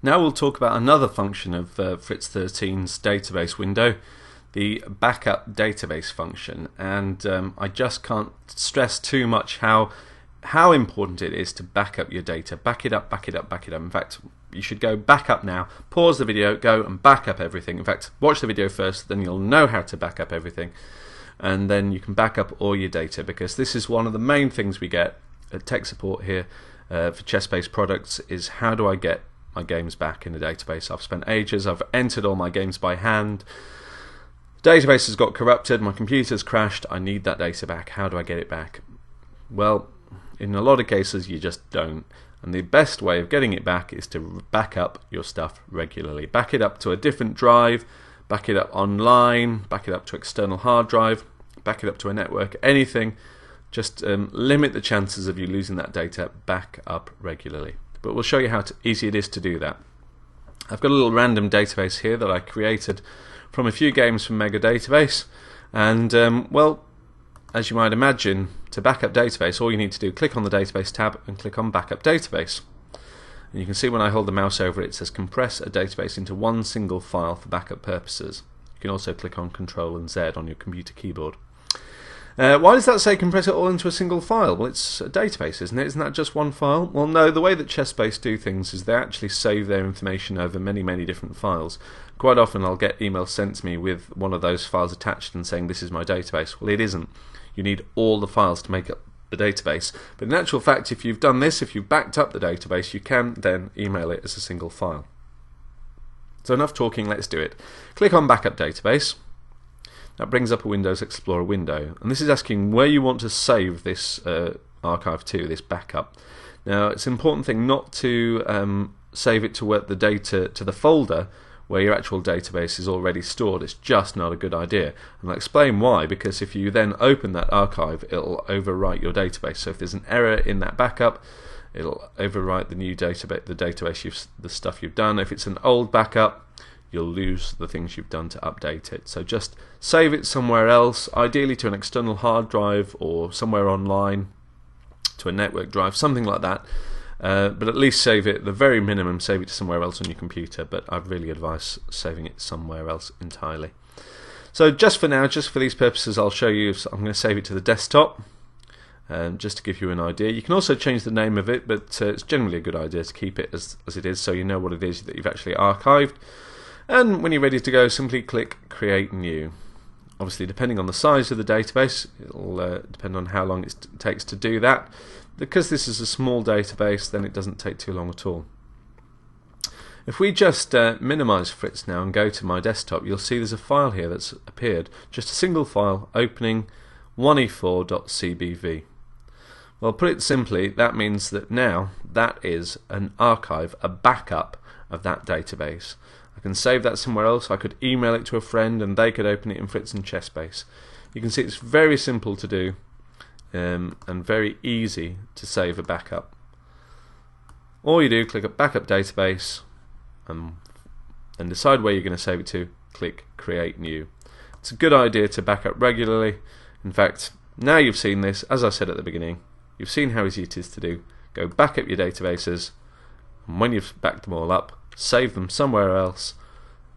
Now we'll talk about another function of Fritz 13's database window, the backup database function. And I just can't stress too much how important it is to back up your data. Back it up, back it up, back it up. In fact, you should go back up now, pause the video, go and back up everything. In fact, watch the video first, then you'll know how to back up everything. And then you can back up all your data, because this is one of the main things we get at tech support here for chess-based products, is how do I get my games back in the database. I've spent ages, I've entered all my games by hand, database has got corrupted, my computer's crashed, I need that data back. How do I get it back? Well, in a lot of cases you just don't, and the best way of getting it back is to back up your stuff regularly. Back it up to a different drive, back it up online, back it up to external hard drive, back it up to a network, anything. Just limit the chances of you losing that data. Back up regularly. But we'll show you how easy it is to do that. I've got a little random database here that I created from a few games from Mega Database, and well, as you might imagine, to back up database, all you need to do, click on the database tab and click on backup database. And you can see when I hold the mouse over it, it says compress a database into one single file for backup purposes. You can also click on Ctrl and Z on your computer keyboard. Why does that say compress it all into a single file? Well, it's a database, isn't it? Isn't that just one file? Well, no, the way that chess-based do things is they actually save their information over many different files. Quite often I'll get emails sent to me with one of those files attached and saying this is my database. Well, it isn't. You need all the files to make up the database. But in actual fact, if you've done this, if you've backed up the database, you can then email it as a single file. So enough talking, let's do it. Click on backup database. That brings up a Windows Explorer window, and this is asking where you want to save this archive to, this backup. Now, it's an important thing not to save it to where the data to the folder where your actual database is already stored. It's just not a good idea, and I'll explain why. Because if you then open that archive, it'll overwrite your database. So if there's an error in that backup, it'll overwrite the new database, the stuff you've done. If it's an old backup, you'll lose the things you've done to update it. So just save it somewhere else, ideally to an external hard drive or somewhere online, to a network drive, something like that. But at least save it, the very minimum, save it to somewhere else on your computer, but I'd really advise saving it somewhere else entirely. So just for now, just for these purposes, I'll show you, I'm going to save it to the desktop, just to give you an idea. You can also change the name of it, but it's generally a good idea to keep it as it is, so you know what it is that you've actually archived. And when you're ready to go, simply click Create New. Obviously, depending on the size of the database, it'll depend on how long it takes to do that. Because this is a small database, then it doesn't take too long at all. If we just minimize Fritz now and go to my desktop, you'll see there's a file here that's appeared. Just a single file, opening 1e4.cbv. Well, put it simply, that means that now that is an archive, a backup of that database. I can save that somewhere else. I could email it to a friend and they could open it in Fritz and Chessbase. You can see it's very simple to do and very easy to save a backup. All you do, click at Backup Database and decide where you're going to save it to. Click Create New. It's a good idea to back up regularly. In fact, now you've seen this, as I said at the beginning, you've seen how easy it is to do. Go back up your databases, and when you've backed them all up, save them somewhere else,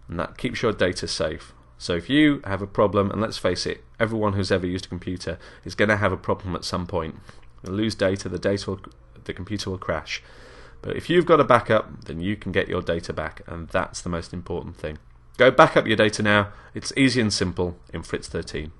and that keeps your data safe. So if you have a problem, and let's face it, everyone who's ever used a computer is going to have a problem at some point. You'll lose data, the computer will crash. But if you've got a backup, then you can get your data back, and that's the most important thing. Go back up your data now. It's easy and simple in Fritz 13.